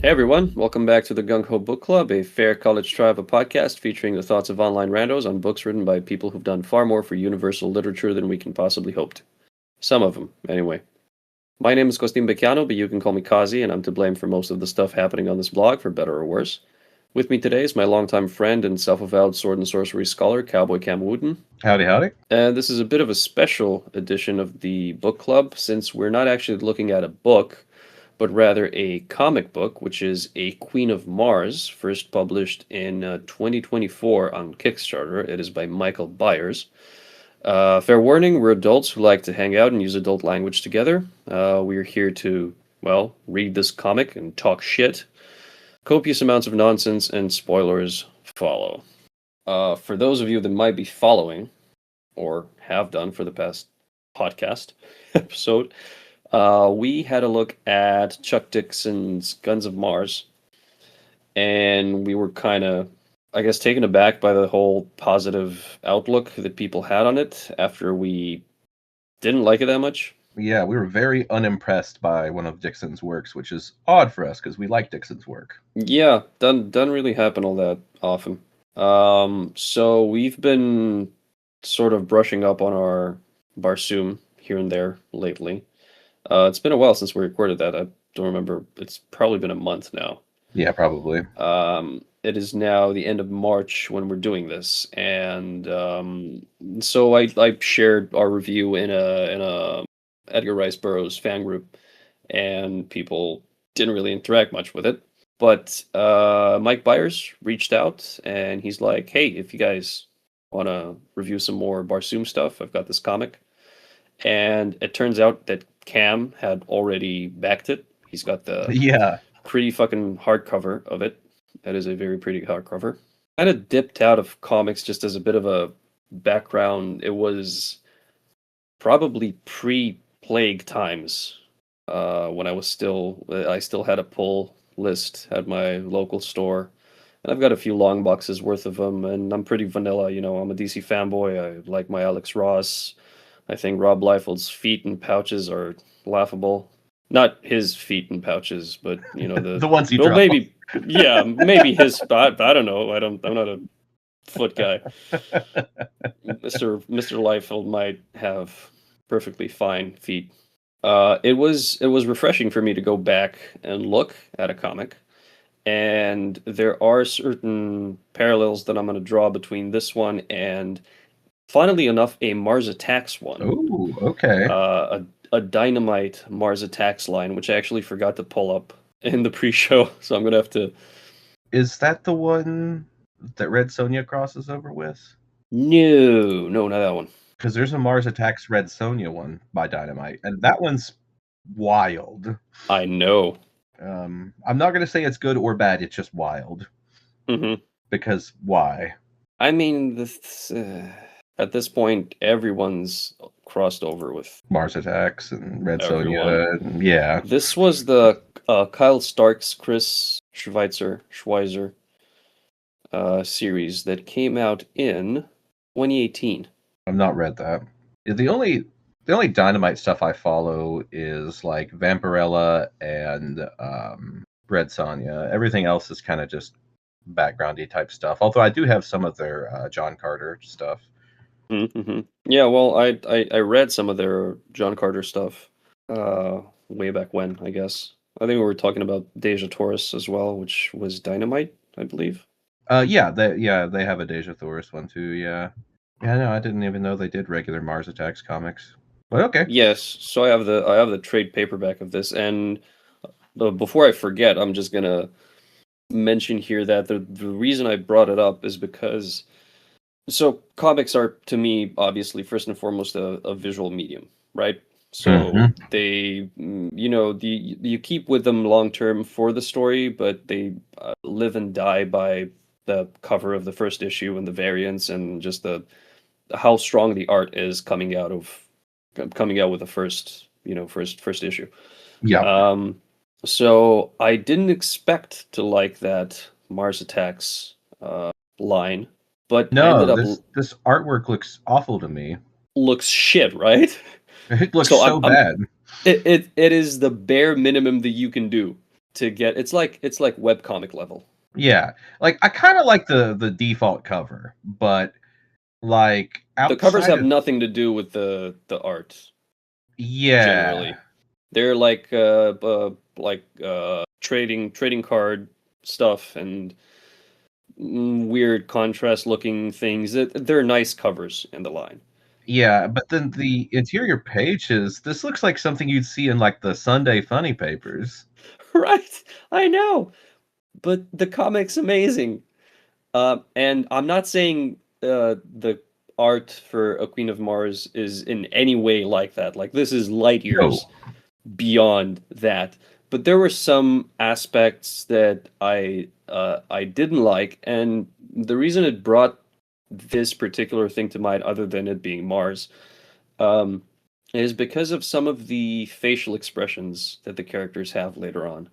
Hey everyone, welcome back to the Gung-Ho Book Club, a fair college tribe podcast featuring the thoughts of online randos on books written by people who've done far more for universal literature than we can possibly hope to. Some of them, anyway. My name is Costin Becchiano, but you can call me Kazi, and I'm to blame for most of the stuff happening on this blog, for better or worse. With me today is my longtime friend and self-avowed sword and sorcery scholar, Cowboy Cam Wooten. Howdy, howdy. And this is a bit of a special edition of the book club, since we're not actually looking at a book, but rather a comic book, which is A Queen of Mars, first published in 2024 on Kickstarter. It is by Michael Byers. Fair warning, we're adults who like to hang out and use adult language together. We're here to, well, read this comic and talk shit. Copious amounts of nonsense and spoilers follow. For those of you that might be following, or have done for the past podcast episode, we had a look at Chuck Dixon's Guns of Mars, and we were kind of, I guess, taken aback by the whole positive outlook that people had on it after we didn't like it that much. Yeah, we were very unimpressed by one of Dixon's works, which is odd for us because we like Dixon's work. Yeah, doesn't really happen all that often. So we've been sort of brushing up on our Barsoom here and there lately. It's been a while since we recorded that. I don't remember. It's probably been a month now. Yeah, probably. It is now the end of March when we're doing this, and so I shared our review in a Edgar Rice Burroughs fan group, and people didn't really interact much with it. But Mike Byers reached out, and he's like, "Hey, if you guys want to review some more Barsoom stuff, I've got this comic." And it turns out that Cam had already backed it. He's got the pretty fucking hardcover of it. That is a very pretty hardcover. Kind of dipped out of comics just as a bit of a background. It was probably pre-plague times when I still had a pull list at my local store. And I've got a few long boxes worth of them, and I'm pretty vanilla, I'm a DC fanboy. I like my Alex Ross. I think Rob Liefeld's feet and pouches are laughable. Not his feet and pouches, but the ones he draws. Maybe his. I don't know. I'm not a foot guy. Mr. Liefeld might have perfectly fine feet. It was refreshing for me to go back and look at a comic, and there are certain parallels that I'm going to draw between this one and, funnily enough, a Mars Attacks one. Oh, okay. A Dynamite Mars Attacks line, which I actually forgot to pull up in the pre-show, so I'm going to have to... Is that the one that Red Sonja crosses over with? No, not that one. Because there's a Mars Attacks Red Sonja one by Dynamite, and that one's wild. I know. I'm not going to say it's good or bad, it's just wild. Mm-hmm. Because why? I mean, at this point, everyone's crossed over with Mars Attacks and Red Sonja. Yeah. This was the Kyle Starks, Chris Schweizer series that came out in 2018. I've not read that. The only Dynamite stuff I follow is like Vampirella and Red Sonja. Everything else is kind of just backgroundy type stuff. Although I do have some of their John Carter stuff. Mm-hmm. Yeah, well, I read some of their John Carter stuff way back when, I guess. I think we were talking about Deja Taurus as well, which was Dynamite, I believe. They have a Deja Taurus one too. Yeah, no, I didn't even know they did regular Mars Attacks comics. But okay. Yes, so I have the trade paperback of this, and before I forget, I'm just gonna mention here that the reason I brought it up is because. So comics are, to me, obviously, first and foremost, a visual medium, right? So they, you keep with them long term for the story, but they live and die by the cover of the first issue and the variants and just how strong the art is coming out with the first issue. Yeah. So I didn't expect to like that Mars Attacks line. But no, this artwork looks awful to me. Looks shit, right? It looks so bad. It is the bare minimum that you can do. to get it's like webcomic level. Yeah, like I kind of like the default cover, but like The covers outside have of nothing to do with the art yeah, generally. They're like trading card stuff and weird contrast looking things. They're nice covers in the line. yeah, but then the interior pages, this looks like something you'd see in like the Sunday funny papers. Right? I know. But the comic's amazing. And I'm not saying the art for A Queen of Mars is in any way like that. Like this is light No. years beyond that. But there were some aspects that I didn't like, and the reason it brought this particular thing to mind, other than it being Mars, um, is because of some of the facial expressions that the characters have later on.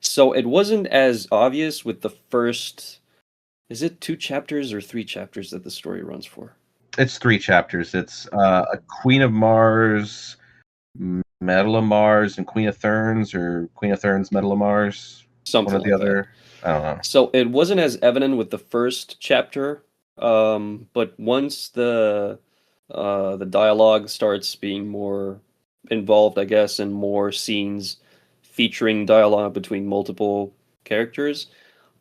So it wasn't as obvious with the first, is it 2 chapters or 3 chapters that the story runs for? It's 3 chapters. It's a Queen of Mars, Medal of Mars, and Queen of Thorns, or Queen of Thorns, Medal of Mars. One or Something the like that. other. I don't know. So it wasn't as evident with the first chapter, but once the dialogue starts being more involved, I guess, and more scenes featuring dialogue between multiple characters,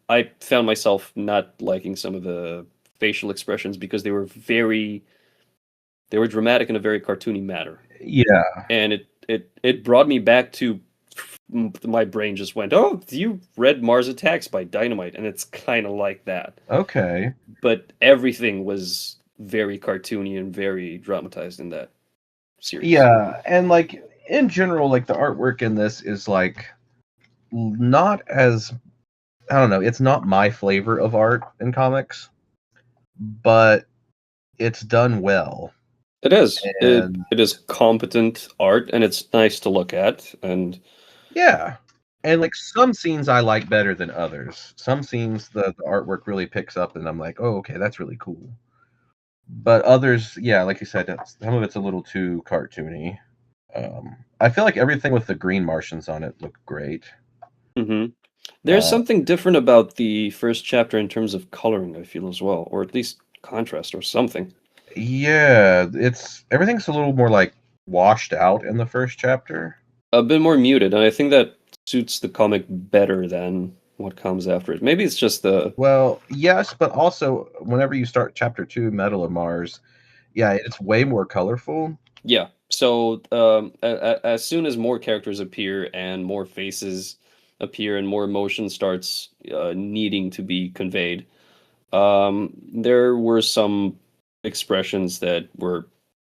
I found myself not liking some of the facial expressions because they were dramatic in a very cartoony manner, Yeah. and it brought me back to my brain just went, "Oh, you read Mars Attacks by Dynamite," and it's kind of like that. Okay. But everything was very cartoony and very dramatized in that series. Yeah, and like in general, like the artwork in this is like not as I don't know. It's not my flavor of art in comics, but it's done well. It is. And It is competent art, and it's nice to look at. And yeah. And like some scenes I like better than others. Some scenes the artwork really picks up and I'm like, "Oh, okay, that's really cool." But others, yeah, like you said, some of it's a little too cartoony. I feel like everything with the green Martians on it looked great. mhm. There's Uh, something different about the first chapter in terms of coloring, I feel as well, or at least contrast or something. yeah, it's everything's a little more like washed out in the first chapter. A bit more muted, and I think that suits the comic better than what comes after it. Maybe it's just the Well, yes, but also whenever you start chapter 2, Metal of Mars, yeah, it's way more colorful. yeah. So as soon as more characters appear and more faces appear and more emotion starts needing to be conveyed, there were some expressions that were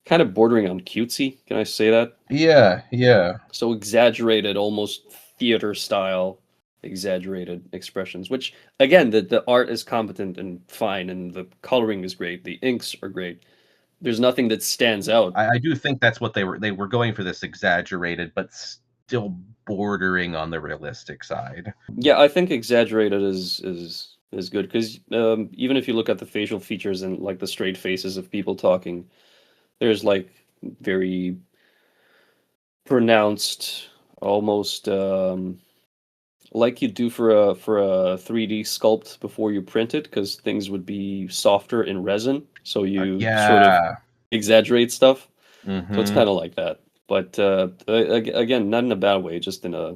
kind of bordering on cutesy. Can I say that? Yeah, yeah. So exaggerated, almost theater style, exaggerated expressions. Which again, the art is competent and fine, and the coloring is great. The inks are great. There's nothing that stands out. I do think that's what they were going for, this exaggerated but still bordering on the realistic side. Yeah, I think exaggerated is good because even if you look at the facial features and like the straight faces of people talking, there's like very pronounced, almost like you do for a 3D sculpt before you print it, because things would be softer in resin, so you sort of Yeah. exaggerate stuff. So it's Mhm. kind of like that, but again, not in a bad way, just in a,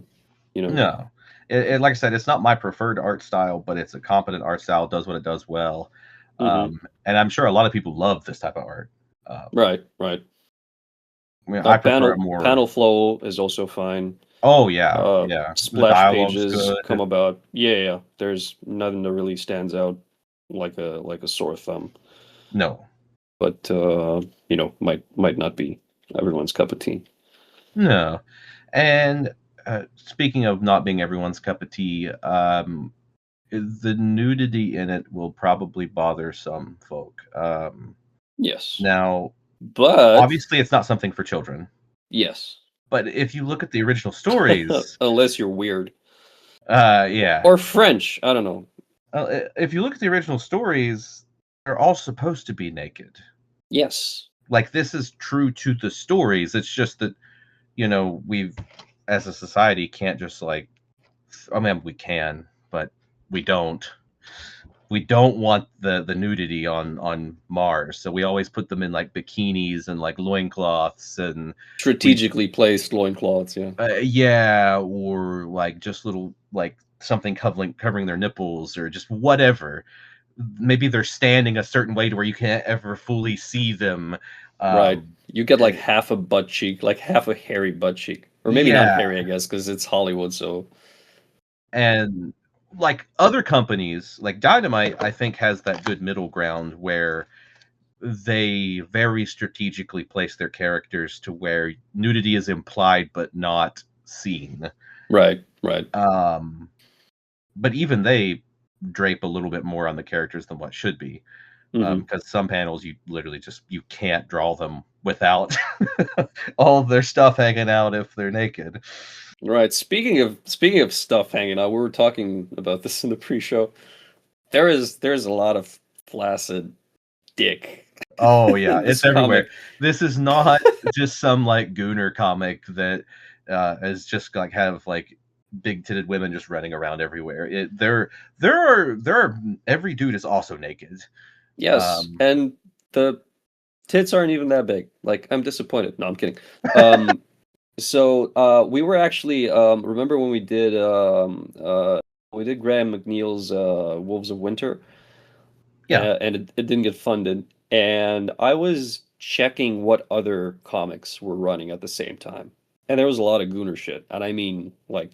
you know. No. Like I said, it's not my preferred art style, but it's a competent art style, does what it does well. Hmm. And I'm sure a lot of people love this type of art. Um, Right, right. I mean, I prefer a more Panel flow is also fine. oh, yeah, yeah. The Splash dialogue's pages come good. about. Yeah, yeah. There's nothing that really stands out like a sore thumb, No. but might not be everyone's cup of tea. No. And, speaking of not being everyone's cup of tea, the nudity in it will probably bother some folk. Yes, Now, but obviously, it's not something for children, yes, but if you look at the original stories, unless you're weird yeah. or French. I don't know. If you look at the original stories, they're all supposed to be naked. Yes, Like, this is true to the stories. It's just that, we've, as a society, can't just, like, I mean, we can, but we don't. We don't want the nudity on Mars, so we always put them in like bikinis and like loincloths, and we Strategically placed loincloths, yeah. yeah, or like just little like something covering their nipples or just whatever. Maybe they're standing a certain way to where you can't ever fully see them. Right. You get like Eh, half a butt cheek, like half a hairy butt cheek. Or maybe not yeah, hairy, I guess, because it's Hollywood, so and like other companies, like Dynamite, I think has that good middle ground where they very strategically place their characters to where nudity is implied but not seen. right, right. Um, but even they drape a little bit more on the characters than what should be. Hmm. Because some panels you literally just you can't draw them without all of their stuff hanging out if they're naked. Right. Speaking of stuff hanging out, we were talking about this in the pre-show. There's a lot of flaccid dick Oh yeah, in this it's everywhere. comic. This is not just some like Gooner comic that is just like have like big titted women just running around everywhere. There are every dude is also naked. Yes, Um, and the tits aren't even that big. Like, I'm disappointed. No, I'm kidding. Um, so we were actually remember when we did Graham McNeil's Wolves of Winter, yeah, and it didn't get funded, and I was checking what other comics were running at the same time, and there was a lot of Gooner shit, and I mean like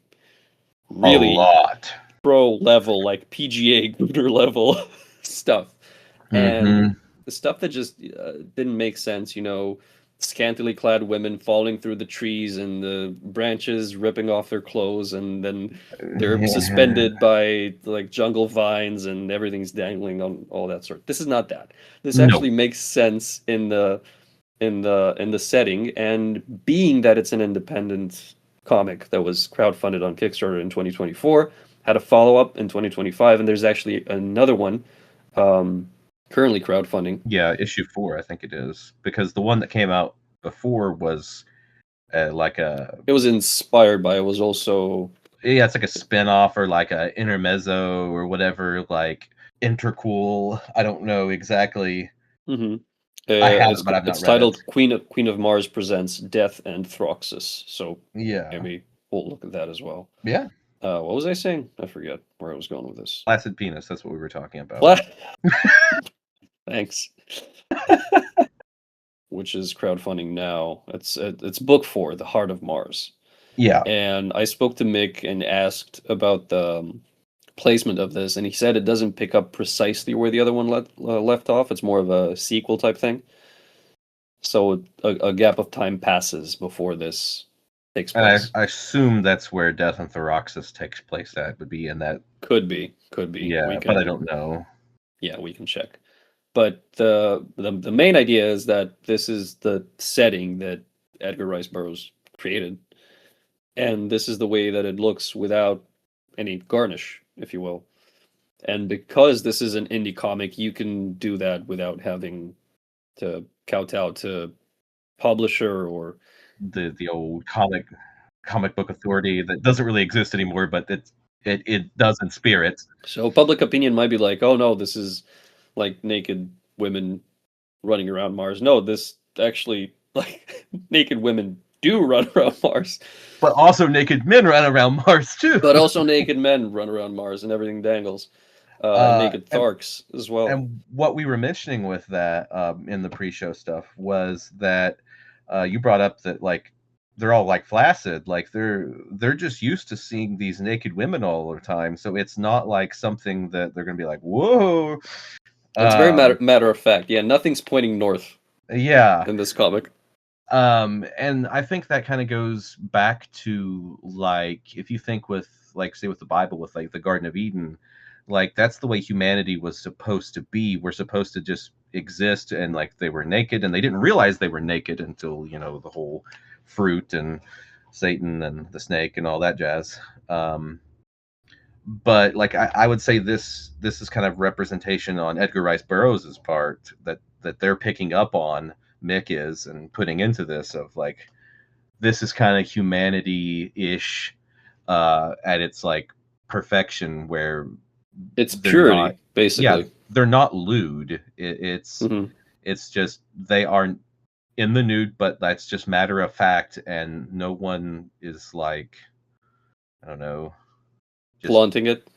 a really lot. pro level, like PGA Gooner level stuff. And Hmm. the stuff that just didn't make sense, scantily clad women falling through the trees and the branches ripping off their clothes, and then they're Yeah. suspended by like jungle vines and everything's dangling on all that sort. This is not that. This No, actually makes sense in the setting, and being that it's an independent comic that was crowdfunded on Kickstarter in 2024, had a follow-up in 2025, and there's actually another one um, currently crowdfunding. yeah, issue 4, I think it is, because the one that came out before was like a It was inspired by, it was also yeah, it's like a spin-off or like a intermezzo or whatever, like intercool. I don't know exactly. hmm I have it's it, but I've not it's read it. titled Queen of Mars presents Death and Throxus. So Yeah, maybe we'll look at that as well. yeah. What was I saying? I forget where I was going with this. Flaccid penis. That's what we were talking about. What? Thanks. Which is crowdfunding now. It's book 4, The Heart of Mars. Yeah, And I spoke to Mick and asked about the placement of this, and he said it doesn't pick up precisely where the other one left off. It's more of a sequel type thing. So a gap of time passes before this takes and place. I assume that's where Death and Thoroxis takes place. That would be in that. Could be, could be. We Yeah, but I can, don't know. yeah, we can check. But the main idea is that this is the setting that Edgar Rice Burroughs created, and this is the way that it looks without any garnish, if you will. And because this is an indie comic, you can do that without having to kowtow to publisher or The old comic book authority that doesn't really exist anymore, but it does in spirit. so public opinion might be like, oh no, this is like naked women running around Mars. No, this actually like naked women do run around Mars, But also naked men run around Mars too. but also naked men run around Mars and everything dangles. And naked And Tharks as well. what we were mentioning with that in the pre-show stuff was that you brought up that like they're all like flaccid, like they're just used to seeing these naked women all the time, so it's not like something that they're gonna be like, whoa. It's very Um, matter of fact. Yeah, nothing's pointing north yeah, in this comic. and I think that kind of goes back to like if you think with like say with the Bible with like the Garden of Eden, like that's the way humanity was supposed to be. We're supposed to just exist and like they were naked and they didn't realize they were naked until the whole fruit and Satan and the snake and all that jazz. But like I would say this is kind of representation on Edgar Rice Burroughs's part that they're picking up on Mick is and putting into this of like this is kind of humanity ish at its like perfection, where It's they're not, purity, yeah, basically. they're not lewd. Hmm. It's just they aren't in the nude, but that's just matter of fact, and no one is like, I don't know, just, Flaunting it.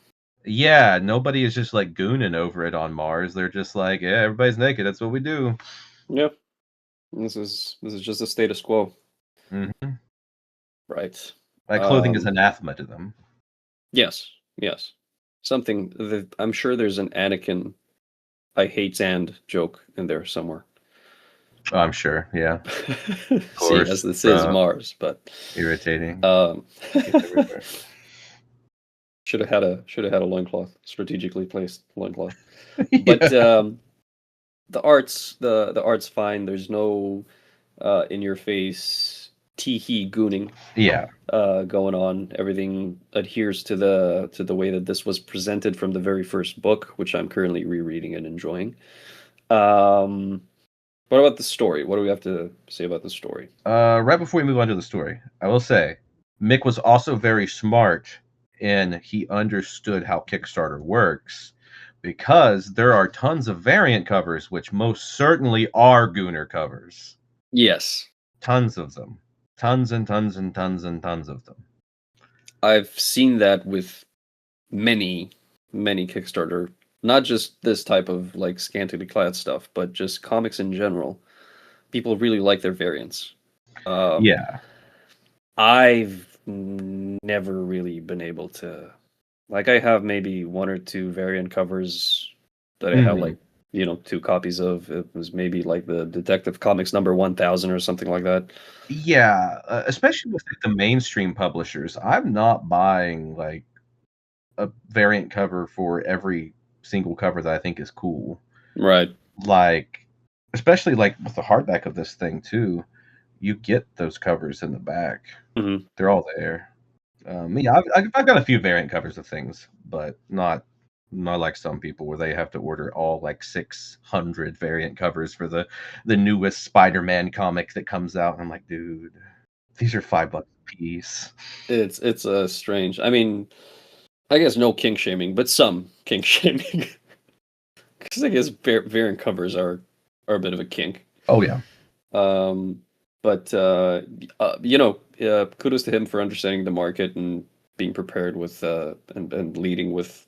yeah, nobody is just like gooning over it on Mars. They're just like, yeah, everybody's naked. That's what we do. Yeah. This is just the status quo. Hmm. Right. Like clothing is Um, anathema to them. yes. Yes. Something that I'm sure there's an Anakin I hate sand joke in there somewhere. Oh, I'm sure. Yeah, of Seeing as course. this is Mars, but Irritating. um, Gets everywhere. should have had a loincloth, strategically placed loincloth. But Yeah. the art's fine. There's no in your face tee-hee gooning Yeah. going on. Everything adheres to the way that this was presented from the very first book, which I'm currently rereading and enjoying. Um, what about the story? What do we have to say about the story? Right before we move on to the story, I will say Mick was also very smart, and he understood how Kickstarter works, because there are tons of variant covers, which most certainly are Gooner covers. Yes, Tons of them. Tons and tons and tons and tons of them. I've seen that with many, many Kickstarter, not just this type of like scantily clad stuff, but just comics in general. People really like their variants. Um, Yeah. I've never really been able to, like, I have maybe one or two variant covers that I have Hmm. like, two copies of. It was maybe like the Detective Comics number 1000 or something like that. Yeah, especially with like, the mainstream publishers. I'm not buying like a variant cover for every single cover that I think is cool. Right. Like, especially like with the hardback of this thing too, you get those covers in the back. Hmm. They're all there. Yeah, I've got a few variant covers of things, but not like some people where they have to order all like 600 variant covers for the newest Spider-Man comic that comes out. And I'm like, dude, these are $5 a piece. It's strange. I mean, I guess no kink shaming, but some kink shaming. Because I guess variant covers are a bit of a kink. Oh yeah. Um, but kudos to him for understanding the market and being prepared with and leading with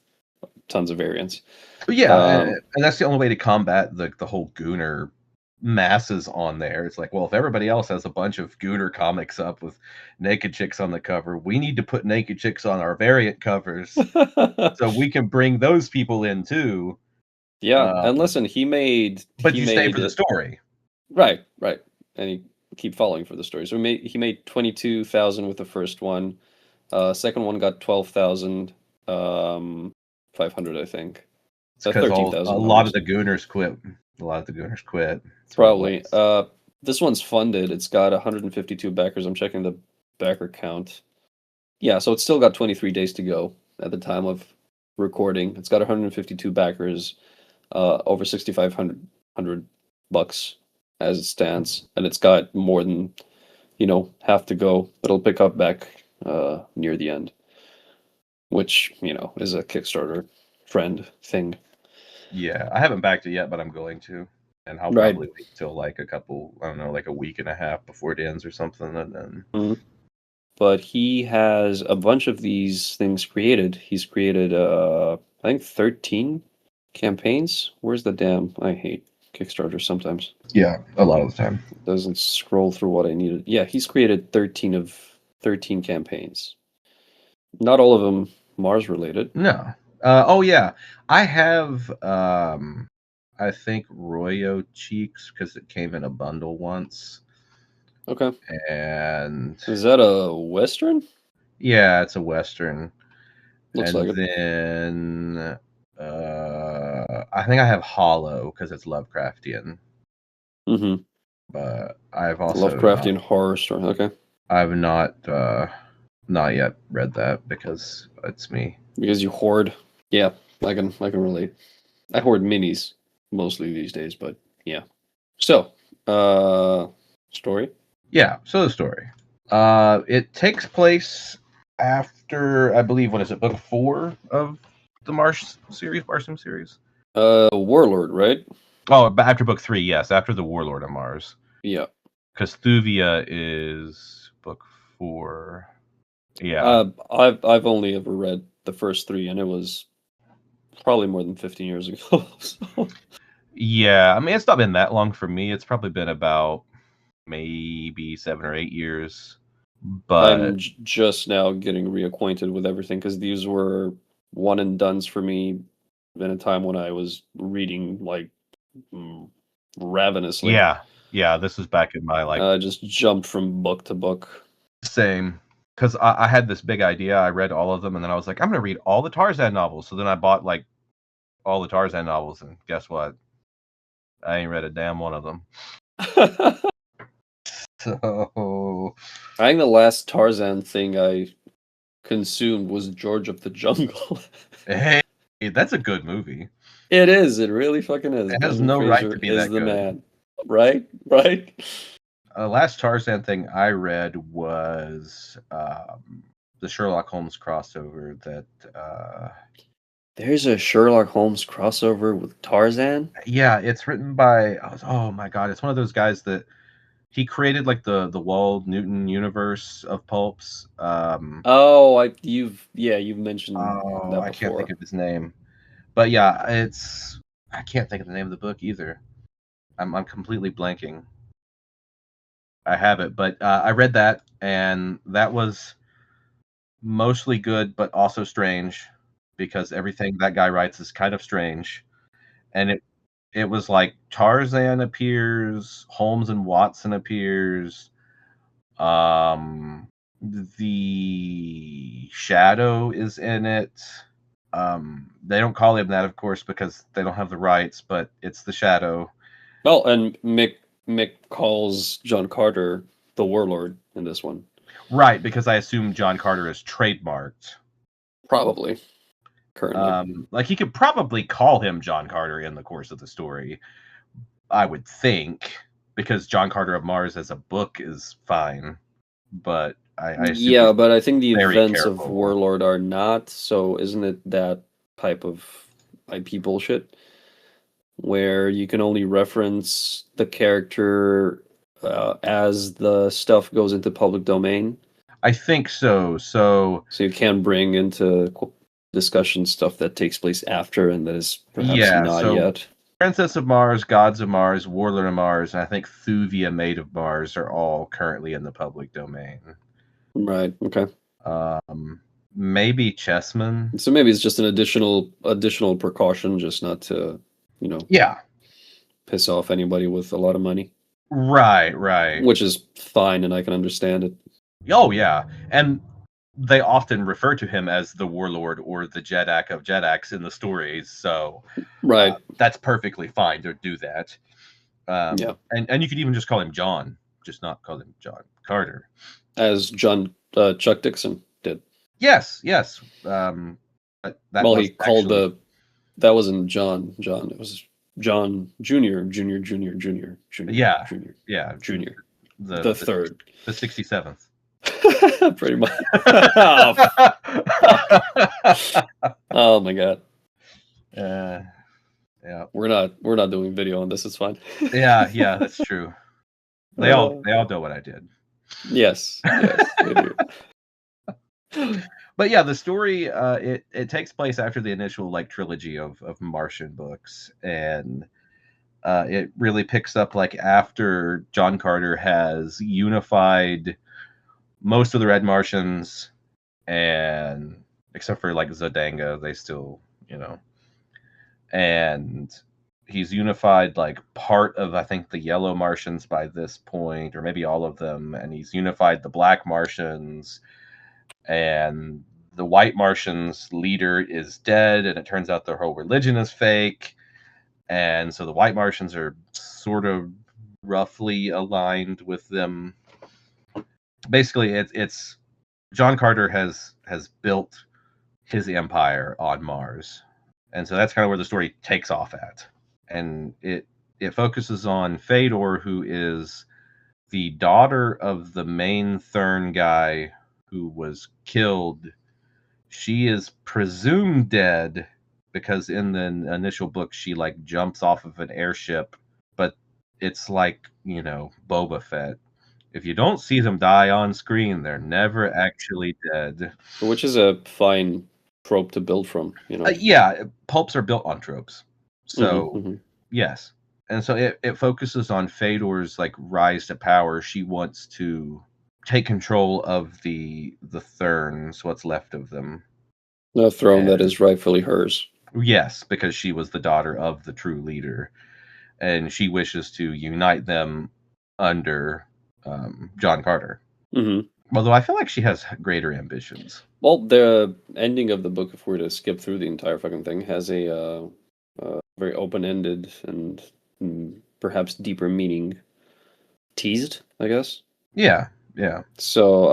tons of variants. Yeah, Um, and that's the only way to combat the whole Gooner masses on there. It's like, well, if everybody else has a bunch of Gooner comics up with naked chicks on the cover, we need to put naked chicks on our variant covers so we can bring those people in too. yeah, and Um, listen, he made but he you stay made for the it story. right, right, and he keep following for the story. So he made 22,000 with the first one. Second one got 12,000, 500, I think. It's because a 13,000 lot of almost. the Gooners quit. A lot of the Gooners quit. That's what it Probably. was. This one's funded. It's got 152 backers. I'm checking the backer count. Yeah, so it's still got 23 days to go at the time of recording. It's got 152 backers, over 6,500 bucks as it stands, and it's got more than half to go. It'll pick up back near the end, which is a Kickstarter friend thing. Yeah, I haven't backed it yet, but I'm going to. And I'll Right. probably wait till like a couple, I don't know, like a week and a half before it ends or something, and then Mhm. But he has a bunch of these things created. He's created, I think 13 campaigns. Where's the damn? I hate Kickstarter sometimes. yeah, a lot of the time. It doesn't scroll through what I needed. Yeah, he's created 13 campaigns. Not all of them Mars related. No. Oh yeah, I have. I think Royo Cheeks because it came in a bundle once, Okay. and Is that a Western? yeah, it's a Western. Looks And like it. then I think I have Hollow because it's Lovecraftian, Mm-hmm. but I've also not. Lovecraftian horror story. Okay. I've not yet read that because it's me. Because you hoard. Yeah, I can relate. I hoard minis mostly these days, but yeah. So, story. Yeah. So the story. It takes place after, I believe, what is it, book 4 of the Barsoom series? Warlord, right? Oh, but after book 3, yes, after the Warlord of Mars. Yeah. Because Thuvia is book 4. Yeah. I've only ever read the first 3, and it was probably more than 15 years ago. So Yeah, I mean, it's not been that long for me. It's probably been about maybe 7 or 8 years. But I'm just now getting reacquainted with everything because these were one and dones for me in a time when I was reading like ravenously. yeah, this was back in my, like, I just jumped from book to book. same. Because I had this big idea. I read all of them, and then I was like, I'm going to read all the Tarzan novels. So then I bought, like, all the Tarzan novels, and guess what? I ain't read a damn one of them. I So, think the last Tarzan thing I consumed was George of the Jungle. hey, that's a good movie. It is. It really fucking is. It has Brendan no right Fraser to be is that the good. man. Right? Right? Last Tarzan thing I read was the Sherlock Holmes crossover that There's a Sherlock Holmes crossover with Tarzan? yeah, it's written by, oh my god, it's one of those guys that he created, like, the Walt Newton universe of pulps. Oh, you've mentioned Oh, that I can't think before. of his name. But yeah, I can't think of the name of the book either. I'm completely blanking. I have it, but I read that, and that was mostly good, but also strange because everything that guy writes is kind of strange. And it was like Tarzan appears, Holmes and Watson appears, um, the Shadow is in it. They don't call him that, of course, because they don't have the rights, but it's the Shadow. Oh, and Mick calls John Carter the Warlord in this one. Right, because I assume John Carter is trademarked. Probably. Currently. Like, he could probably call him John Carter in the course of the story, I would think, because John Carter of Mars as a book is fine, but I assume Yeah, he's but I think the very events of careful. Warlord are not, so isn't it that type of IP bullshit where you can only reference the character as the stuff goes into public domain? I think so. So So you can bring into discussion stuff that takes place after and that is perhaps yeah, not so yet. Princess of Mars, Gods of Mars, Warlord of Mars, and I think Thuvia, Maid of Mars, are all currently in the public domain. Right. Okay. Maybe Chessman. So maybe it's just an additional precaution, just not to, you know, Yeah. piss off anybody with a lot of money, Right. which is fine, and I can understand it. Oh yeah, and they often refer to him as the Warlord or the Jedak of Jedaks in the stories, so Right. that's perfectly fine to do that. Yeah. And you could even just call him John, just not call him John Carter. As Chuck Dixon did. Yes. That Well, was he called actually, that wasn't John. It was John Junior, yeah, yeah, Junior, the the the third. the 67th. Pretty much. Oh, fuck. Oh my God. uh, yeah, We're not doing video on this. It's fine. yeah, that's true. They all Uh, know what I did. yes, they do. But yeah, the story it takes place after the initial, like, trilogy of Martian books, and it really picks up, like, after John Carter has unified most of the Red Martians, and except for, like, Zodanga, they still, and he's unified, like, part of, I think, the Yellow Martians by this point, or maybe all of them, and he's unified the Black Martians, and the White Martians leader is dead, and it turns out their whole religion is fake, and so the White Martians are sort of roughly aligned with them. Basically, it's John Carter has built his empire on Mars, and so that's kind of where the story takes off at, and it focuses on Fedor, who is the daughter of the main Thurn guy who was killed. She is presumed dead because in the initial book she like jumps off of an airship, but it's like, Boba Fett. If you don't see them die on screen, they're never actually dead. Which is a fine trope to build from, Yeah, pulps are built on tropes. Hmm. So, Hmm. yes. And so it focuses on Fedor's like rise to power. She wants to take control of the Therns, what's left of them. A throne that And is rightfully hers. yes, because she was the daughter of the true leader, and she wishes to unite them under John Carter. Hmm. Although I feel like she has greater ambitions. Well, the ending of the book, if we were to skip through the entire fucking thing, has a very open-ended and perhaps deeper meaning teased, I guess. Yeah, yeah. So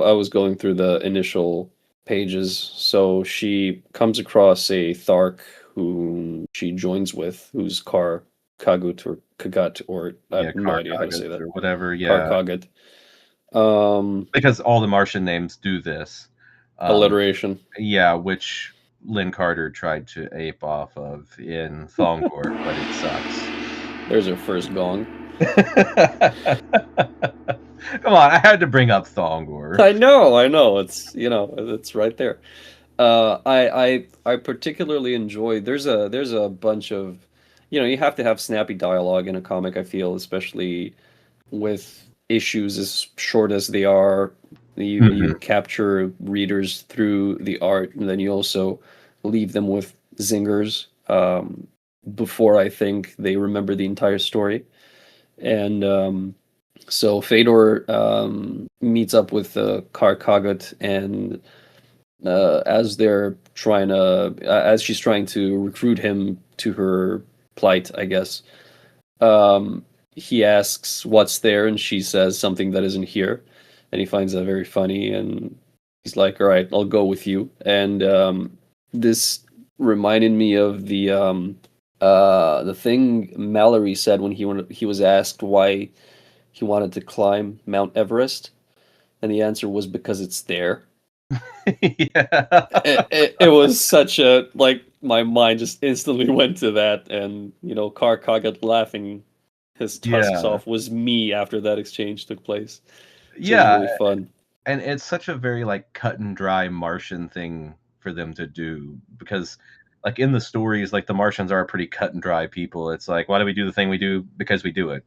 I was going through the initial pages. So she comes across a Thark whom she joins with, who's Kar Kagut or Kagat, or I Yeah, have no idea how to say Karkagas that. or whatever. Kar Yeah, Kagat. Um, because all the Martian names do this. alliteration. Yeah, which Lynn Carter tried to ape off of in Thongor, but it sucks. There's her first gong. Come on, I had to bring up Thongor. I know. It's right there. I particularly enjoy. There's a bunch of, you have to have snappy dialogue in a comic. I feel, especially with issues as short as they are. You Mhm. capture readers through the art, and then you also leave them with zingers before I think they remember the entire story. And so Fedor meets up with Kar Kagat, and as she's trying to recruit him to her plight, I guess, he asks what's there, and she says something that isn't here, and he finds that very funny, and he's like, "All right, I'll go with you." And this reminded me of the thing Mallory said when he was asked why he wanted to climb Mount Everest, and the answer was because it's there. Yeah. It was such a, like, my mind just instantly went to that, and Car Kagat laughing his tusks Yeah. off was me after that exchange took place. So it was Yeah, really fun. and it's such a very, like, cut and dry Martian thing for them to do because, like, in the stories, like, the Martians are pretty cut and dry people. It's like, "Why do we do the thing we do? Because we do it.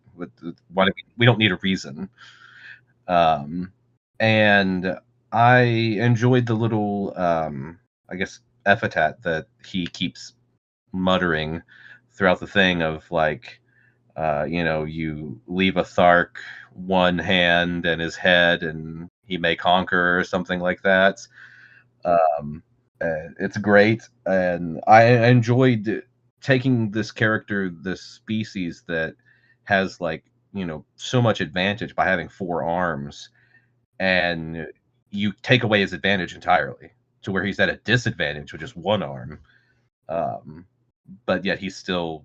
Why do we don't need a reason." Um, and I enjoyed the little, I guess, epithet that he keeps muttering throughout the thing of like, you leave a Thark one hand and his head, and he may conquer or something like that. Um, it's great, and I enjoyed taking this character, this species that has like so much advantage by having four arms, and you take away his advantage entirely to where he's at a disadvantage with just one arm. Um, but yet he's still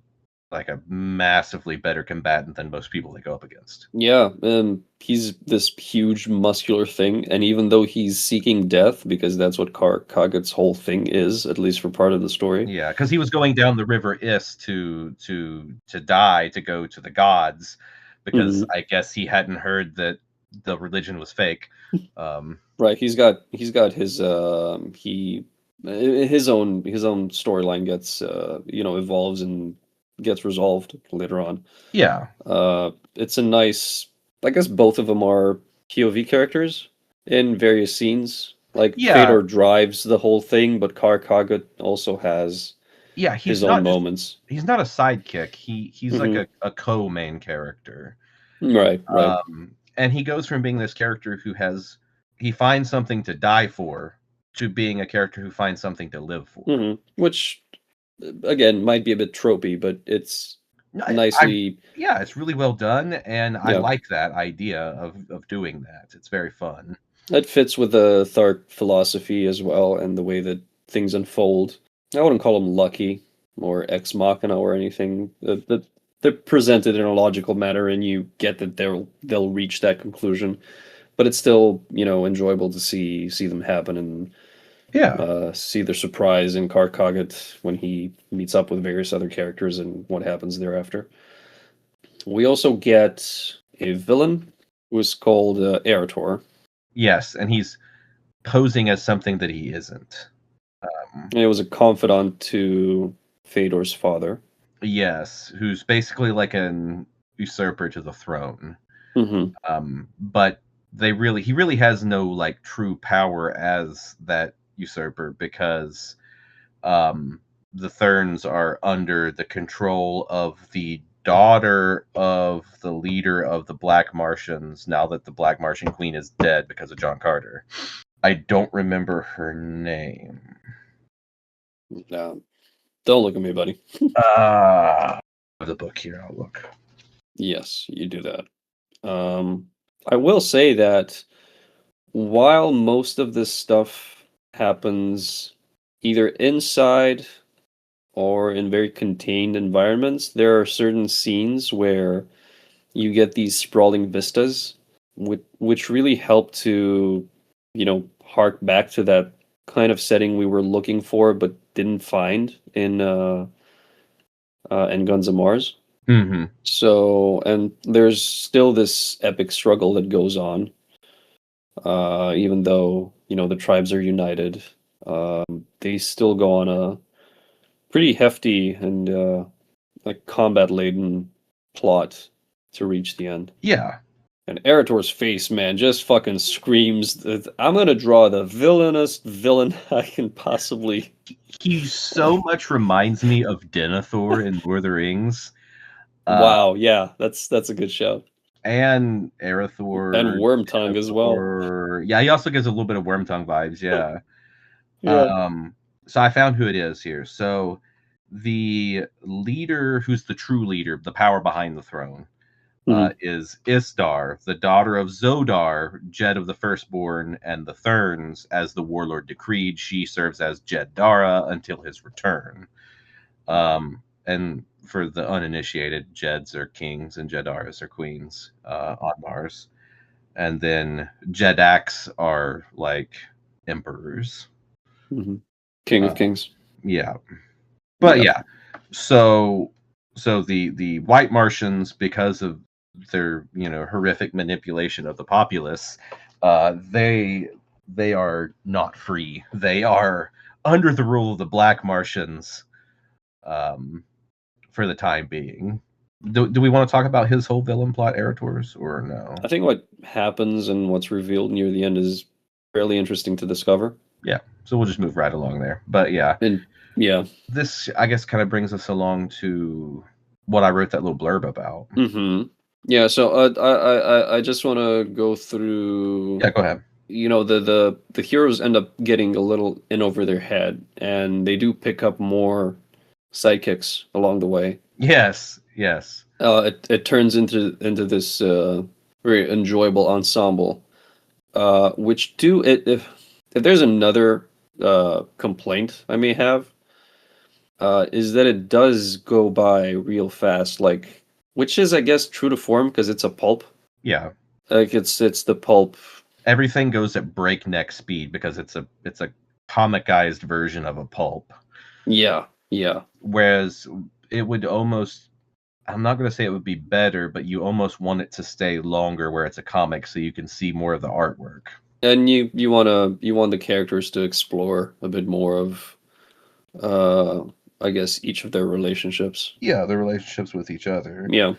like a massively better combatant than most people they go up against. Yeah, and he's this huge muscular thing, and even though he's seeking death, because that's what Kagat's whole thing is, at least for part of the story. Yeah, because he was going down the river Is to die to go to the gods, because Hmm. I guess he hadn't heard that the religion was fake. Right, he's got his own storyline gets evolves and gets resolved later on. Yeah, It's a nice, I guess both of them are POV characters in various scenes. Like yeah, Fedor drives the whole thing, but Kar Kagat also has yeah. his own moments. He's not a sidekick. He's like Hmm. a co-main character. Right, right. And he goes from being this character he finds something to die for to being a character who finds something to live for. Which again might be a bit tropey, but it's No, I nicely, yeah, it's really well done, and I yeah. like that idea of doing that. It's very fun. It fits with the Thark philosophy as well, and the way that things unfold. I wouldn't call them lucky or ex machina or anything. That they're presented in a logical manner, and you get that they'll reach that conclusion. but it's still, enjoyable to see them happen and Yeah. see their surprise in Karkaget when he meets up with various other characters and what happens thereafter. We also get a villain who is called Erator. Yes, and he's posing as something that he isn't. And it was a confidant to Fedor's father. Yes, who's basically like an usurper to the throne. Hmm. But he really has no like true power as that usurper because the Therns are under the control of the daughter of the leader of the Black Martians now that the Black Martian Queen is dead because of John Carter. I don't remember her name. No, don't look at me, buddy. The book here, I'll look. Yes, you do that. I will say that while most of this stuff happens either inside or in very contained environments, there are certain scenes where you get these sprawling vistas, which really help to, hark back to that kind of setting we were looking for but didn't find in Guns of Mars. Mm-hmm. So, and there's still this epic struggle that goes on, even though, the tribes are united. They still go on a pretty hefty and like combat laden plot to reach the end. Yeah. And Erator's face, man, just fucking screams that I'm gonna draw the villainous villain I can possibly. He so much reminds me of Denethor in Lord of the Rings. Wow, yeah, that's a good shout. And Erethdor. And Wormtongue as well. Yeah, he also gives a little bit of Wormtongue vibes, yeah. Yeah. So I found who it is here. So the leader, who's the true leader, the power behind the throne, Mhm. is Istar, the daughter of Zodar, Jed of the Firstborn, and the Therns. As the warlord decreed, she serves as Jed Dara until his return. And for the uninitiated, Jeds are kings and Jedaras are queens on Mars. And then Jedaks are like emperors. Mhm. King of Kings. Yeah. But Yeah. yeah. So the white Martians, because of their horrific manipulation of the populace, they are not free. They are under the rule of the black Martians um, for the time being. Do we want to talk about his whole villain plot, Erators, or no? I think what happens and what's revealed near the end is fairly interesting to discover. Yeah. So we'll just move right along there. But yeah, And yeah. this I guess kind of brings us along to what I wrote that little blurb about. Mm-hmm. Yeah, so I just want to go through. Yeah, go ahead. The heroes end up getting a little in over their head, and they do pick up more sidekicks along the way. Yes, yes. It turns into this very enjoyable ensemble. Which do it if there's another complaint I may have, is that it does go by real fast, like, which is, I guess, true to form because it's a pulp. Yeah. Like it's the pulp. Everything goes at breakneck speed because it's a comicized version of a pulp. Yeah, yeah. Whereas it would almost, I'm not going to say it would be better, but you almost want it to stay longer where it's a comic so you can see more of the artwork. And you want the characters to explore a bit more of, uh, I guess, each of their relationships. Yeah, the relationships with each other. Yeah.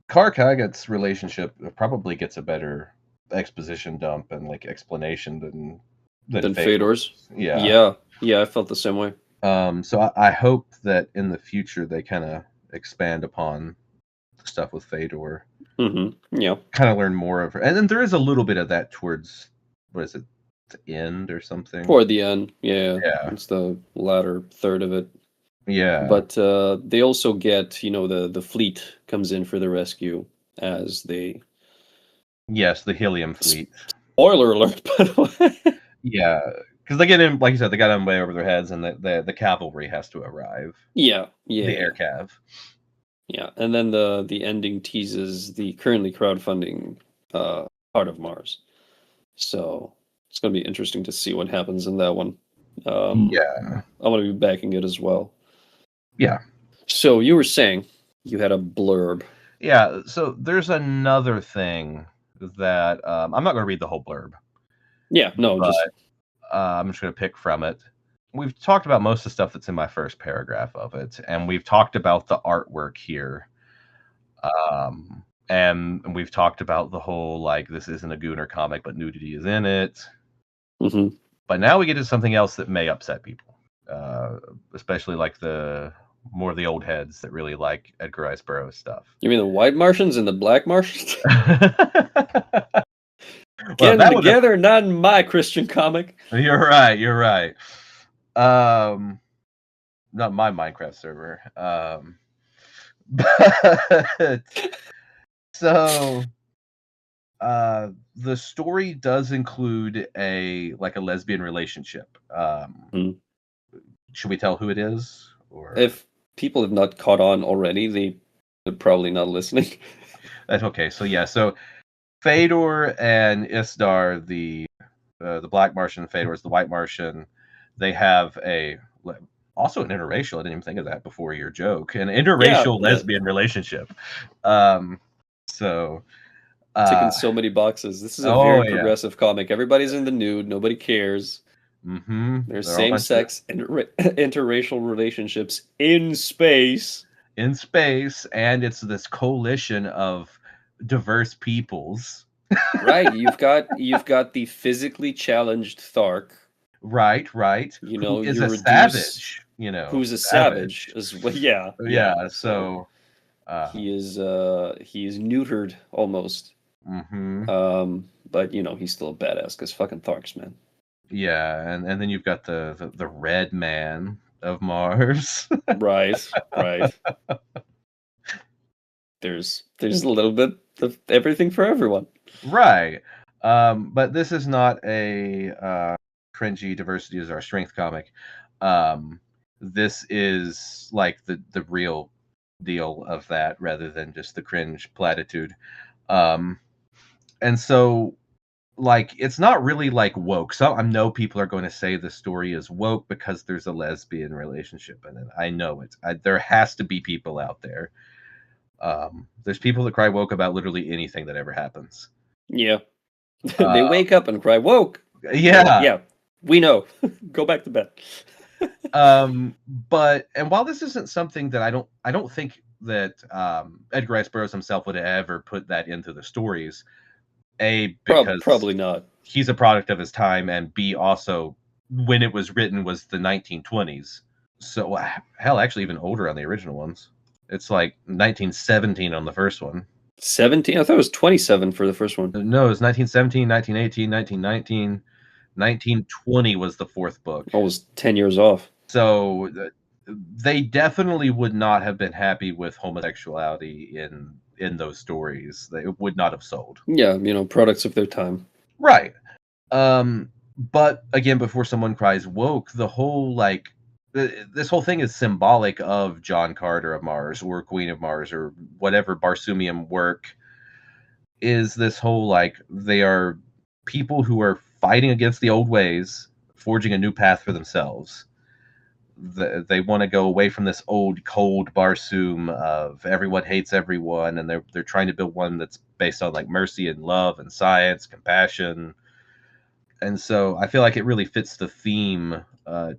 Karkaget's relationship probably gets a better exposition dump and like explanation than Than Fedor's. Yeah. Yeah, yeah. I felt the same way. So I hope that in the future they kind of expand upon the stuff with Fedor. Mm-hmm. Yeah. Kind of learn more of her, and then there is a little bit of that towards what is it, the end or something. Toward the end, yeah. Yeah. It's the latter third of it. Yeah. But they also get, the fleet comes in for the rescue as they. Yes, the helium fleet. Spoiler alert, by the way. Yeah, because they get in, like you said, they got in way over their heads, and the cavalry has to arrive. Yeah, The yeah, air cav. yeah. And then the ending teases the currently crowdfunding part of Mars. So it's going to be interesting to see what happens in that one. Yeah. I'm going to be backing it as well. Yeah. So you were saying you had a blurb. Yeah. So there's another thing that I'm not going to read the whole blurb, Yeah, no, but just I'm just going to pick from it. We've talked about most of the stuff that's in my first paragraph of it, and we've talked about the artwork here. And we've talked about the whole, like, this isn't a Gooner comic, but nudity is in it. mhm. But now we get to something else that may upset people, especially like more of the old heads that really like Edgar Rice Burroughs stuff. You mean the white Martians and the black Martians? Well, Get them that was together, not in my Christian comic. You're right. You're right. Not my Minecraft server. But so the story does include a lesbian relationship. Hmm. Should we tell who it is, or If people have not caught on already, they're probably not listening. that's okay? So yeah, so Fedor and Istar, the Black Martian, Fedor is the White Martian. They have also an interracial. I didn't even think of that before your joke. An Yeah, interracial that lesbian relationship. So ticking so many boxes. This is a oh very yeah. progressive comic. Everybody's in the nude. Nobody cares. Mm-hmm. There's They're all a bunch of same-sex and interracial relationships in space. in space, and it's this coalition of diverse peoples. Right. You've got the physically challenged Thark. Right, right. You Who know, is you a reduce savage, who's a savage as well. Yeah, yeah. Yeah, So so uh he is neutered almost. mhm. But he's still a badass because fucking Tharks, man. Yeah, and then you've got the red man of Mars. Right, right. There's a little bit of everything for everyone. Right. But this is not a cringy diversity is our strength comic. This is like the real deal of that rather than just the cringe platitude. Um, and so like it's not really like woke. So I know people are going to say the story is woke because there's a lesbian relationship in it. I know it. There has to be people out there. There's people that cry woke about literally anything that ever happens. Yeah. They Uh, wake up and cry, woke. You're like, yeah. yeah, we know. Go back to bed. But and while this isn't something that I don't think that Edgar Rice Burroughs himself would ever put that into the stories. A, because Probably not. he's a product of his time, and B, also when it was written was the 1920s. So hell, actually even older on the original ones. It's like 1917 on the first one. 17? I thought it was 27 for the first one. No, it was 1917, 1918, 1919, 1920 was the fourth book. Almost 10 years off. So they definitely would not have been happy with homosexuality in those stories. They would not have sold. Yeah, products of their time. Right. But again, before someone cries woke, the whole this whole thing is symbolic of John Carter of Mars or Queen of Mars or whatever Barsoomian work is. This whole they are people who are fighting against the old ways, forging a new path for themselves. They want to go away from this old cold Barsoom of everyone hates everyone, and they're trying to build one that's based on like mercy and love and science, compassion. And so I feel like it really fits the theme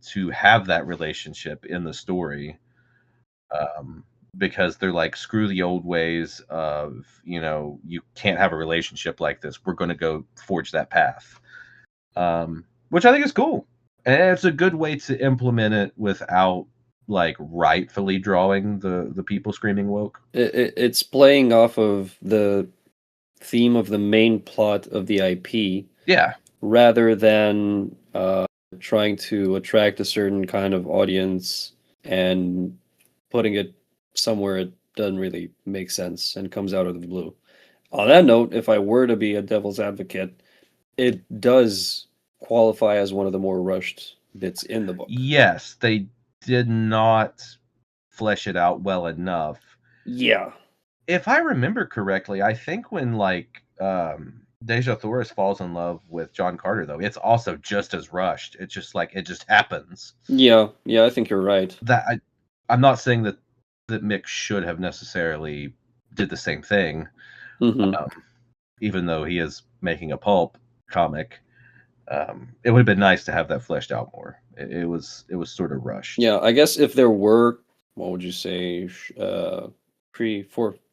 to have that relationship in the story, because they're like, screw the old ways of you can't have a relationship like this. We're going to go forge that path, which I think is cool, and it's a good way to implement it without like rightfully drawing the people screaming woke. It's playing off of the theme of the main plot of the IP. Yeah. Rather than trying to attract a certain kind of audience and putting it somewhere it doesn't really make sense and comes out of the blue. On that note, if I were to be a devil's advocate, it does qualify as one of the more rushed bits in the book. Yes, they did not flesh it out well enough. Yeah. If I remember correctly, I think when Deja Thoris falls in love with John Carter, though. It's also just as rushed. It's just like it just happens. Yeah, I think you're right. I'm not saying that Mick should have necessarily did the same thing, Hmm. even though he is making a pulp comic. It would have been nice to have that fleshed out more. It was sort of rushed. Yeah, I guess if there were, what would you say,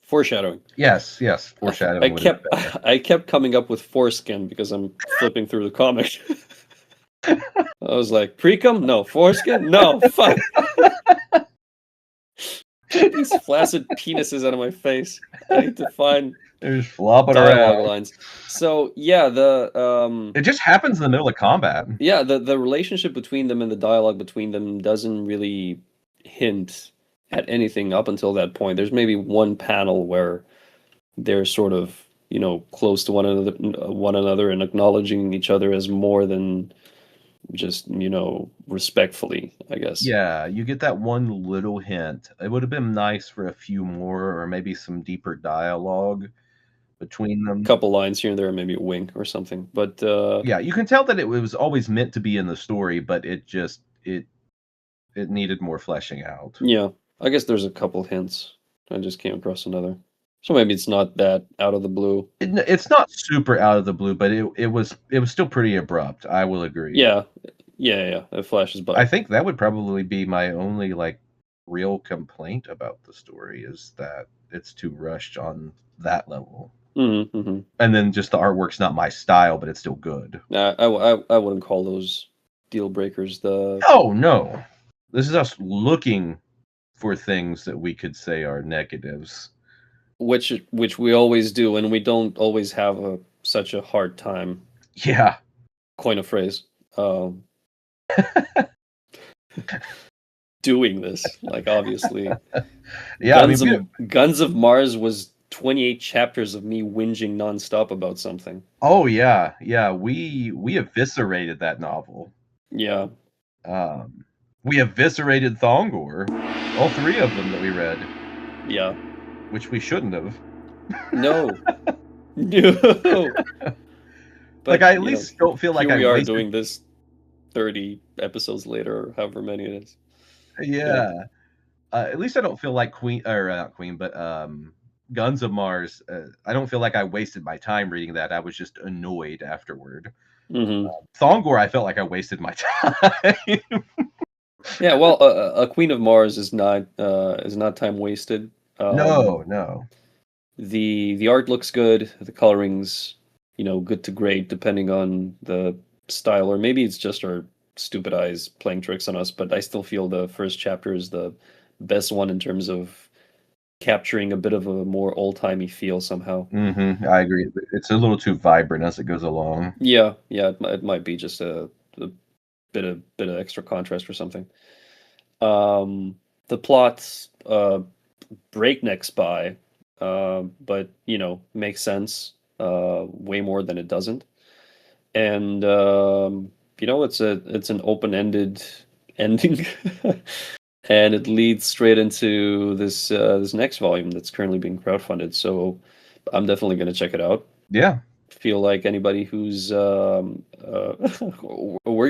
foreshadowing. Yes, I foreshadowing would have been better. I kept coming up with foreskin because I'm flipping through the comic. I was like, precum? No. Foreskin? No. Fuck. Get these flaccid penises out of my face. I need to find They're just flopping dialogue around. lines. So yeah, It just happens in the middle of combat. yeah, the relationship between them and the dialogue between them doesn't really hint at anything up until that point. There's maybe one panel where they're sort of, close to one another and acknowledging each other as more than just, respectfully, I guess. Yeah, you get that one little hint. It would have been nice for a few more, or maybe some deeper dialogue between them. Couple lines here and there, maybe a wink or something. But Yeah, you can tell that it was always meant to be in the story, but it needed more fleshing out. yeah, I guess there's a couple hints. I just came across another. So maybe it's not that out of the blue. It's not super out of the blue, but it was still pretty abrupt. I will agree. Yeah. It flashes by. I think that would probably be my only like real complaint about the story is that it's too rushed on that level. Mm-hmm. And then just the artwork's not my style, but it's still good. I wouldn't call those deal breakers. Oh no, this is us looking for things that we could say are negatives. Which we always do, and we don't always have such a hard time. Yeah. Coin a phrase. Doing this, like, obviously. Yeah, Guns of Mars was 28 chapters of me whinging nonstop about something. Oh yeah, we eviscerated that novel. Yeah. We eviscerated Thongor, all three of them that we read. Yeah. Which we shouldn't have. No. No. But, like, I at least don't feel like we are doing this 30 episodes later, or however many it is. Yeah. At least I don't feel like not Queen, but Guns of Mars. I don't feel like I wasted my time reading that. I was just annoyed afterward. Mm-hmm. Thongor, I felt like I wasted my time. Yeah, well, a Queen of Mars is not time wasted. No. The art looks good. The coloring's, good to great, depending on the style, or maybe it's just our stupid eyes playing tricks on us. But I still feel the first chapter is the best one in terms of capturing a bit of a more old-timey feel somehow. Mm-hmm. I agree. It's a little too vibrant as it goes along. Yeah, it might be just a bit of extra contrast or something. The plot's breakneck spy, but makes sense way more than it doesn't. And it's an open-ended ending. And it leads straight into this next volume that's currently being crowdfunded. So I'm definitely going to check it out. Yeah. Feel like anybody who's we're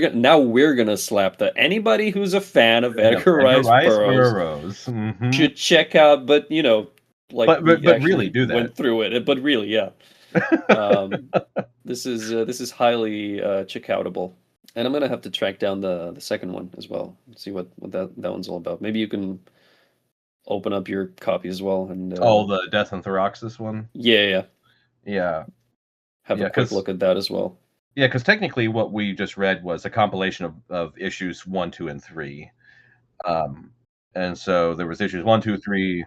gonna slap anybody who's a fan of Edgar Rice Burroughs mm-hmm. should check out, but but really do that. Went through it, but really, yeah. This is highly checkoutable. And I'm gonna have to track down the second one as well. See what that one's all about. Maybe you can open up your copy as well. And the Death and Thoroxis one. Yeah. Have a quick look at that as well. Yeah, because technically what we just read was a compilation of issues 1, 2, and 3. And so there was issues 1, 2, 3,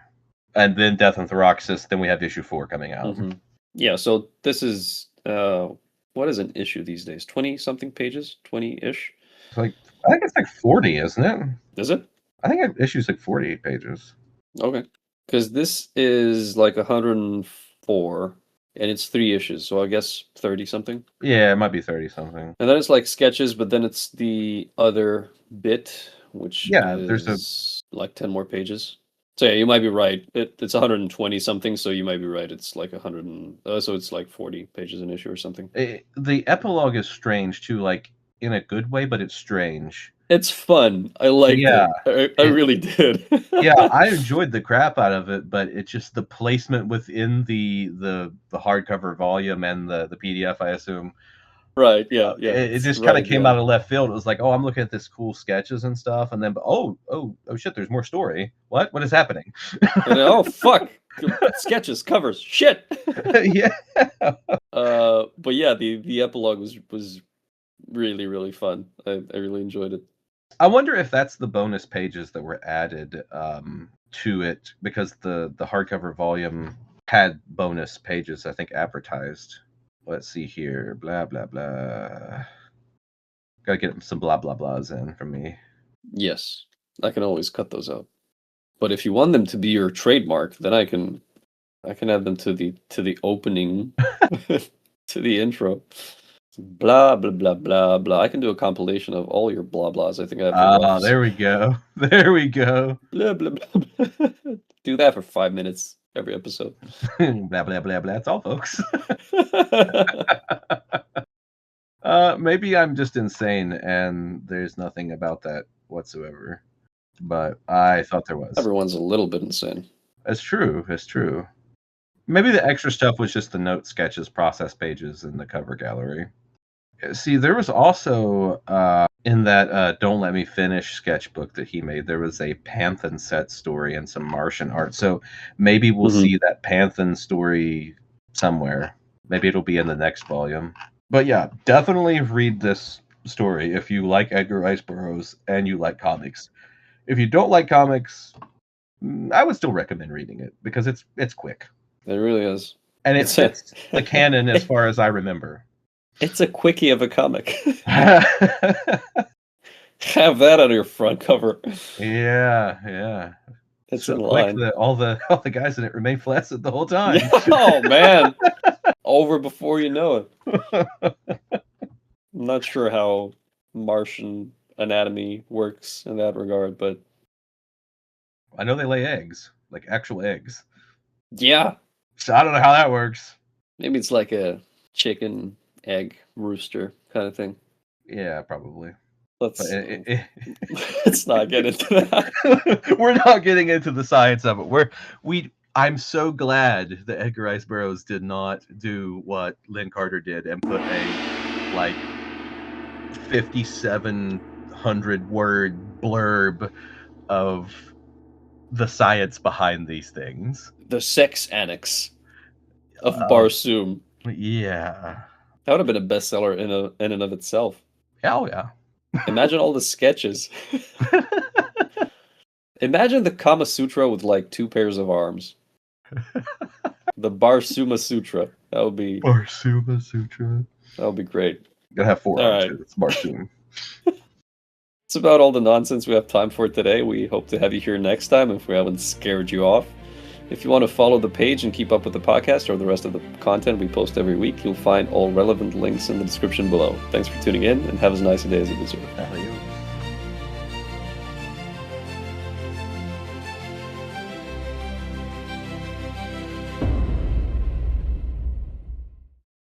and then Death and Thoroxis. Then we have issue 4 coming out. Mm-hmm. Yeah, so this is what is an issue these days? 20-something pages? 20-ish? I think it's like 40, isn't it? Is it? I think issue's like 48 pages. Okay. Because this is like 104, and it's 3 issues, so I guess 30-something? Yeah, it might be 30-something. And then it's like sketches, but then it's the other bit, which there's like 10 more pages. So yeah, you might be right. It's 120 something, so you might be right. It's like 100 so it's like 40 pages an issue or something. The epilogue is strange too, like in a good way, but it's strange. It's fun. I liked Yeah, it. I really did. yeah, I enjoyed the crap out of it, but it's just the placement within the hardcover volume and the PDF, I assume. Right, yeah, yeah. It It's just right kind of at the came end. out of left field. It was like, oh, I'm looking at this cool sketches and stuff, and then oh shit, there's more story. What is happening? And then, oh fuck. Sketches, covers, shit. Yeah. But yeah, the epilogue was really, really fun. I really enjoyed it. I wonder if that's the bonus pages that were added to it, because the hardcover volume had bonus pages, I think, advertised. Let's see here. Blah blah blah. Gotta get some blah blah blahs in from me. Yes. I can always cut those out. But if you want them to be your trademark, then I can add them to the opening to the intro. Blah blah blah blah blah. I can do a compilation of all your blah blahs. I think I have the Ah, roughs. there we go. There we go. Blah blah blah, blah. Do that for 5 minutes every episode. Blah blah blah blah. That's all, folks. Maybe I'm just insane and there's nothing about that whatsoever. But I thought there was. Everyone's a little bit insane. It's true. It's true. Maybe the extra stuff was just the note sketches, process pages, and the cover gallery. See, there was also in that Don't Let Me Finish sketchbook that he made, there was a Panthen set story and some Martian art. So maybe we'll see that Panthen story somewhere. Maybe it'll be in the next volume. But yeah, definitely read this story if you like Edgar Rice Burroughs and you like comics. If you don't like comics, I would still recommend reading it because it's quick. It really is. And it fits the canon as far as I remember. It's a quickie of a comic. Have that on your front cover. Yeah. It's so in quick line. that all the guys in it remain flaccid the whole time. Oh man, over before you know it. I'm not sure how Martian anatomy works in that regard, but I know they lay eggs, like actual eggs. yeah, So I don't know how that works. maybe it's like a chicken egg rooster kind of thing. Yeah, probably. Let's not get into that. We're not getting into the science of it. I'm so glad that Edgar Rice Burroughs did not do what Lynn Carter did and put a like 5,700 word blurb of the science behind these things. The sex annex of Barsoom. Yeah. That would have been a bestseller in and of itself. Oh yeah. Imagine all the sketches. Imagine the Kama Sutra with like 2 pairs of arms. The Barsuma Sutra. That would be Barsuma Sutra. That would be great. Gotta have 4 All arms. right. It's Barsoom. That's about all the nonsense we have time for today. We hope to have you here next time if we haven't scared you off. If you want to follow the page and keep up with the podcast or the rest of the content we post every week, you'll find all relevant links in the description below. Thanks for tuning in, and have as nice a day as you deserve.